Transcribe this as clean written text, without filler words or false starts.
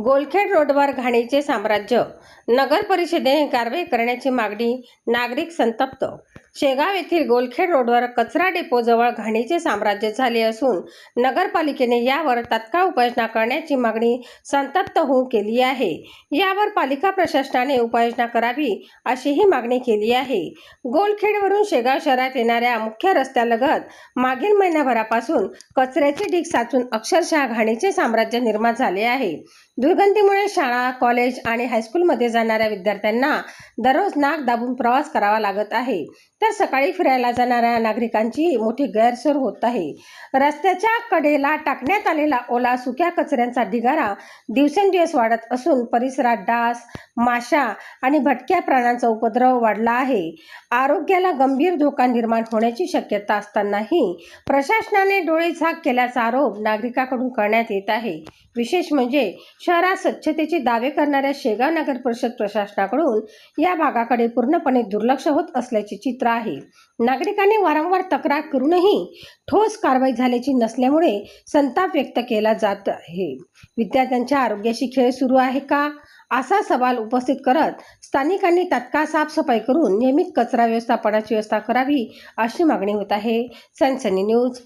गोलखेड रोडवर घाणीचे साम्राज्य, नगर परिषदेने कारवाई करण्याची मागणी, नागरिक संतप्त. शेगाव येथील गोलखेड रोडवर कचरा डेपोजवळ घाणीचे साम्राज्य झाले असून नगरपालिकेने यावर तात्काळ उपाययोजना करण्याची मागणी संतप्त होऊन केली आहे. यावर पालिका प्रशासनाने उपाययोजना करावी अशीही मागणी केली आहे. गोलखेडवरून शेगाव शहरात येणाऱ्या मुख्य रस्त्यालगत मागील महिनाभरापासून कचऱ्याचे ढीग साचून अक्षरशः घाणीचे साम्राज्य निर्माण झाले आहे. दुर्गंधीमुळे शाळा, कॉलेज आणि हायस्कूलमध्ये जाणाऱ्या विद्यार्थ्यांना दररोज नाक दाबून प्रवास करावा लागत आहे, तर सकाळी फिरायला जाणाऱ्या नागरिकांची मोठी गैरसोय होत आहे. रस्त्याच्या कडेला टाकण्यात आलेला ओला सुक्या कचऱ्यांचा ढिगारा दिवसेंदिवस वाढत असून परिसरात डास, माशा आणि भटक्या प्राण्यांचा उपद्रव वाढला आहे. आरोग्याला गंभीर धोका निर्माण होण्याची शक्यता असतानाही प्रशासनाने डोळेझाक केल्याचा आरोप नागरिकांकडून करण्यात येत आहे. विशेष म्हणजे शहरात स्वच्छतेचे दावे करणाऱ्या शेगाव नगर परिषद प्रशासनाकडून या भागाकडे पूर्णपणे दुर्लक्ष होत असल्याचे चित्र आहे. नागरिकांनी वारंवार तक्रार करूनही ठोस कारवाई झाल्याची नसल्यामुळे संताप व्यक्त केला जात आहे. विद्यार्थ्यांच्या आरोग्याशी खेळ सुरू आहे का, असा सवाल उपस्थित करत स्थानिकांनी तात्काळ साफसफाई करून नियमित कचरा व्यवस्थापनाची व्यवस्था करावी अशी मागणी होत आहे. सनसनी न्यूज.